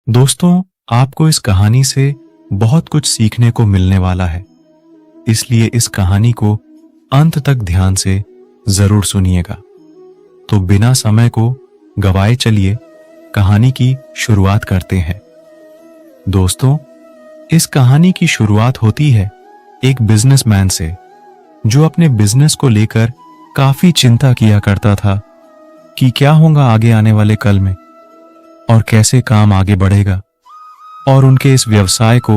दोस्तों, आपको इस कहानी से बहुत कुछ सीखने को मिलने वाला है, इसलिए इस कहानी को अंत तक ध्यान से जरूर सुनिएगा। तो बिना समय को गवाए चलिए कहानी की शुरुआत करते हैं। दोस्तों, इस कहानी की शुरुआत होती है एक बिजनेसमैन से, जो अपने बिजनेस को लेकर काफी चिंता किया करता था कि क्या होगा आगे आने वाले कल में और कैसे काम आगे बढ़ेगा और उनके इस व्यवसाय को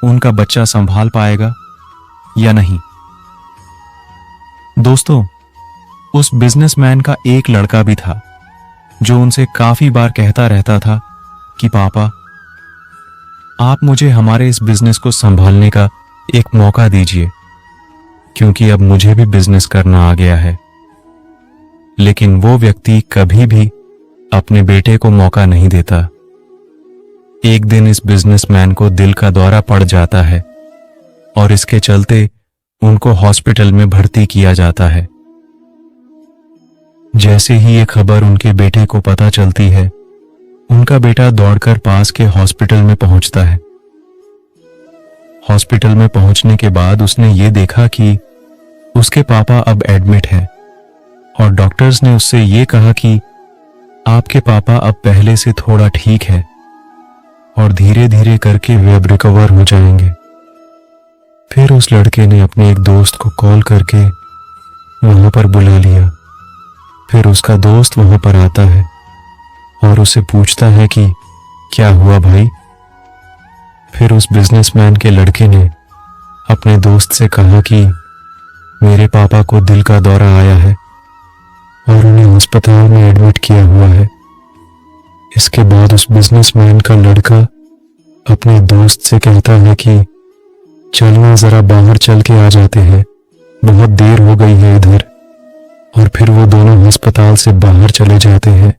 उनका बच्चा संभाल पाएगा या नहीं। दोस्तों, उस बिजनेसमैन का एक लड़का भी था जो उनसे काफी बार कहता रहता था कि पापा, आप मुझे हमारे इस बिजनेस को संभालने का एक मौका दीजिए, क्योंकि अब मुझे भी बिजनेस करना आ गया है। लेकिन वो व्यक्ति कभी भी अपने बेटे को मौका नहीं देता। एक दिन इस बिजनेसमैन को दिल का दौरा पड़ जाता है और इसके चलते उनको हॉस्पिटल में भर्ती किया जाता है। जैसे ही ये खबर उनके बेटे को पता चलती है, उनका बेटा दौड़कर पास के हॉस्पिटल में पहुंचता है। हॉस्पिटल में पहुंचने के बाद उसने ये देखा कि उसके पापा अब एडमिट हैं और डॉक्टर्स ने उससे ये कहा कि आपके पापा अब पहले से थोड़ा ठीक है और धीरे धीरे करके वे अब रिकवर हो जाएंगे। फिर उस लड़के ने अपने एक दोस्त को कॉल करके वहां पर बुला लिया। फिर उसका दोस्त वहां पर आता है और उसे पूछता है कि क्या हुआ भाई। फिर उस बिजनेसमैन के लड़के ने अपने दोस्त से कहा कि मेरे पापा को दिल का दौरा आया है और उन्हें अस्पताल में एडमिट किया हुआ है। इसके बाद उस बिजनेसमैन का लड़का अपने दोस्त से कहता है कि चलना जरा बाहर चल के आ जाते हैं, बहुत देर हो गई है इधर। और फिर वो दोनों अस्पताल से बाहर चले जाते हैं।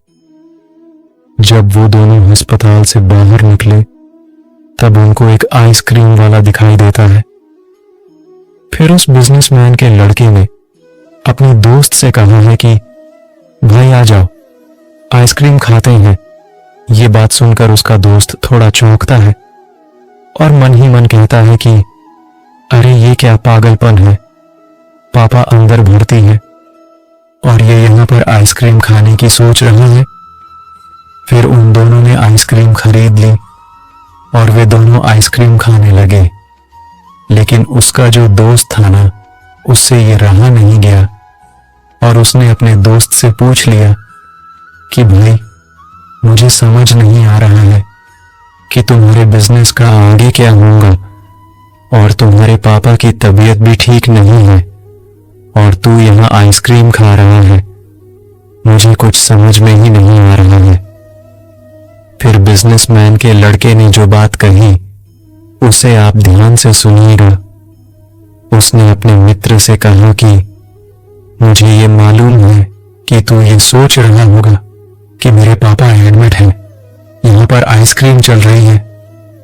जब वो दोनों अस्पताल से बाहर निकले, तब उनको एक आइसक्रीम वाला दिखाई देता है। फिर उस बिजनेसमैन के लड़के ने अपने दोस्त से कहा है कि भाई आ जाओ, आइसक्रीम खाते हैं। ये बात सुनकर उसका दोस्त थोड़ा चौंकता है और मन ही मन कहता है कि अरे ये क्या पागलपन है, पापा अंदर भर्ती है और ये यहाँ पर आइसक्रीम खाने की सोच रहा है। फिर उन दोनों ने आइसक्रीम खरीद ली और वे दोनों आइसक्रीम खाने लगे। लेकिन उसका जो दोस्त था ना, उससे ये रहा नहीं गया और उसने अपने दोस्त से पूछ लिया कि भाई, मुझे समझ नहीं आ रहा है कि तुम्हारे बिजनेस का आगे क्या होगा और तुम्हारे पापा की तबीयत भी ठीक नहीं है और तू यहाँ आइसक्रीम खा रहा है, मुझे कुछ समझ में ही नहीं आ रहा है। फिर बिजनेसमैन के लड़के ने जो बात कही उसे आप ध्यान से सुनिएगा। उसने अपने मित्र से कहा कि मुझे ये मालूम है कि तू ये सोच रहा होगा कि मेरे पापा एडमिट हैं, यहाँ पर आइसक्रीम चल रही है,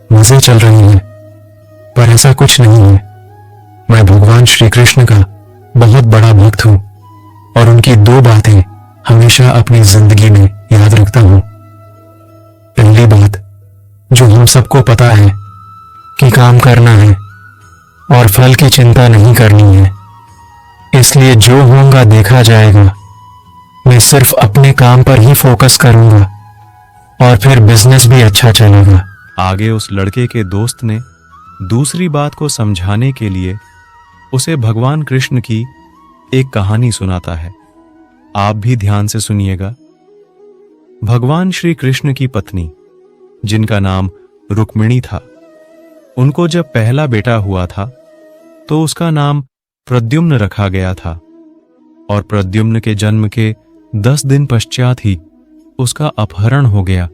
मजे चल रहे हैं, पर ऐसा कुछ नहीं है। मैं भगवान श्री कृष्ण का बहुत बड़ा भक्त हूं और उनकी दो बातें हमेशा अपनी जिंदगी में याद रखता हूं। पहली बात, जो हम सबको पता है कि काम करना है और फल की चिंता नहीं करनी है, इसलिए जो होगा देखा जाएगा। मैं सिर्फ अपने काम पर ही फोकस करूंगा और फिर बिजनेस भी अच्छा चलेगा। आगे उस लड़के के दोस्त ने दूसरी बात को समझाने के लिए उसे भगवान कृष्ण की एक कहानी सुनाता है। आप भी ध्यान से सुनिएगा। भगवान श्री कृष्ण की पत्नी, जिनका नाम रुक्मिणी था, उनको जब पहला बेटा हुआ था तो उसका नाम प्रद्युम्न रखा गया था और प्रद्युम्न के जन्म के 10 दिन पश्चात ही उसका अपहरण हो गया।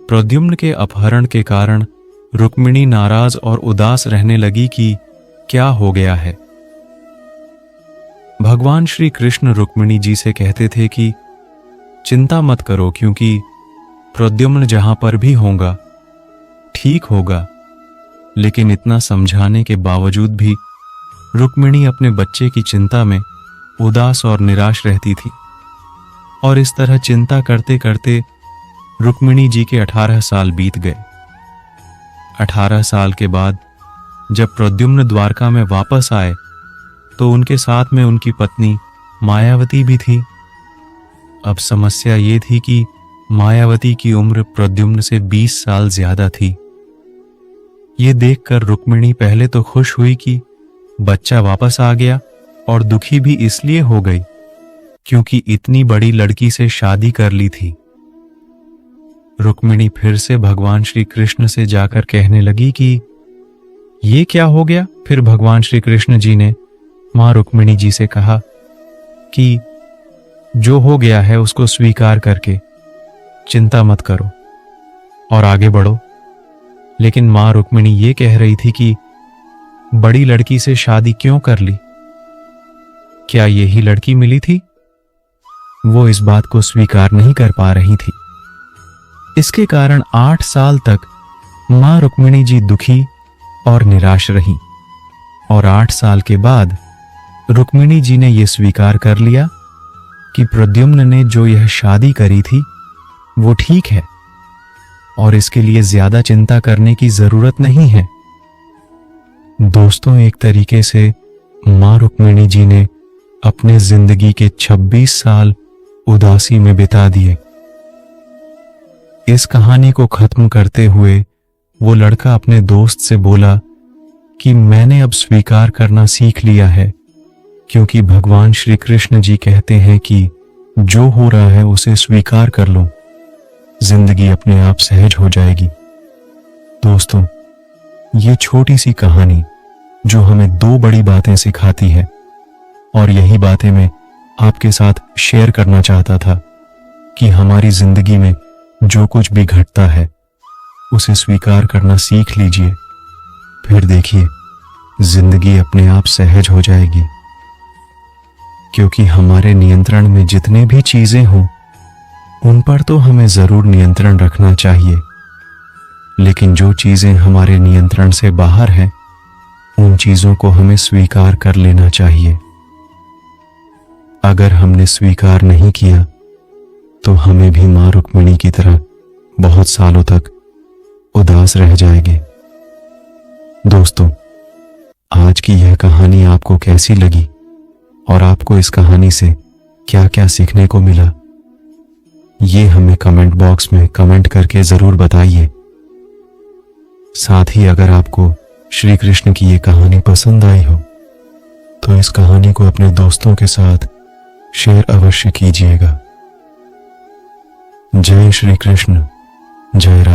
प्रद्युम्न के अपहरण के कारण रुक्मिणी नाराज और उदास रहने लगी कि क्या हो गया है। भगवान श्री कृष्ण रुक्मिणी जी से कहते थे कि चिंता मत करो, क्योंकि प्रद्युम्न जहां पर भी होगा ठीक होगा। लेकिन इतना समझाने के बावजूद भी रुक्मिणी अपने बच्चे की चिंता में उदास और निराश रहती थी और इस तरह चिंता करते करते रुक्मिणी जी के 18 साल बीत गए। 18 साल के बाद जब प्रद्युम्न द्वारका में वापस आए तो उनके साथ में उनकी पत्नी मायावती भी थी। अब समस्या ये थी कि मायावती की उम्र प्रद्युम्न से 20 साल ज्यादा थी। ये देखकर रुक्मिणी पहले तो खुश हुई कि बच्चा वापस आ गया, और दुखी भी इसलिए हो गई क्योंकि इतनी बड़ी लड़की से शादी कर ली थी। रुक्मिणी फिर से भगवान श्री कृष्ण से जाकर कहने लगी कि ये क्या हो गया। फिर भगवान श्री कृष्ण जी ने मां रुक्मिणी जी से कहा कि जो हो गया है उसको स्वीकार करके चिंता मत करो और आगे बढ़ो। लेकिन मां रुक्मिणी ये कह रही थी कि बड़ी लड़की से शादी क्यों कर ली, क्या यही लड़की मिली थी? वो इस बात को स्वीकार नहीं कर पा रही थी। इसके कारण 8 साल तक मां रुक्मिणी जी दुखी और निराश रही, और 8 साल के बाद रुक्मिणी जी ने यह स्वीकार कर लिया कि प्रद्युम्न ने जो यह शादी करी थी वो ठीक है और इसके लिए ज्यादा चिंता करने की जरूरत नहीं है। दोस्तों, एक तरीके से मां रुक्मिणी जी ने अपने जिंदगी के 26 साल उदासी में बिता दिए। इस कहानी को खत्म करते हुए वो लड़का अपने दोस्त से बोला कि मैंने अब स्वीकार करना सीख लिया है, क्योंकि भगवान श्री कृष्ण जी कहते हैं कि जो हो रहा है उसे स्वीकार कर लो, जिंदगी अपने आप सहज हो जाएगी। दोस्तों, ये छोटी सी कहानी जो हमें 2 बड़ी बातें सिखाती है, और यही बातें मैं आपके साथ शेयर करना चाहता था कि हमारी जिंदगी में जो कुछ भी घटता है उसे स्वीकार करना सीख लीजिए, फिर देखिए जिंदगी अपने आप सहज हो जाएगी। क्योंकि हमारे नियंत्रण में जितने भी चीजें हों उन पर तो हमें जरूर नियंत्रण रखना चाहिए, लेकिन जो चीजें हमारे नियंत्रण से बाहर हैं उन चीजों को हमें स्वीकार कर लेना चाहिए। अगर हमने स्वीकार नहीं किया तो हमें भी मां रुक्मिणी की तरह बहुत सालों तक उदास रह जाएंगे। दोस्तों, आज की यह कहानी आपको कैसी लगी और आपको इस कहानी से क्या क्या सीखने को मिला, ये हमें कमेंट बॉक्स में कमेंट करके जरूर बताइए। साथ ही अगर आपको श्री कृष्ण की ये कहानी पसंद आई हो तो इस कहानी को अपने दोस्तों के साथ शेयर अवश्य कीजिएगा। जय श्री कृष्ण, जय राम।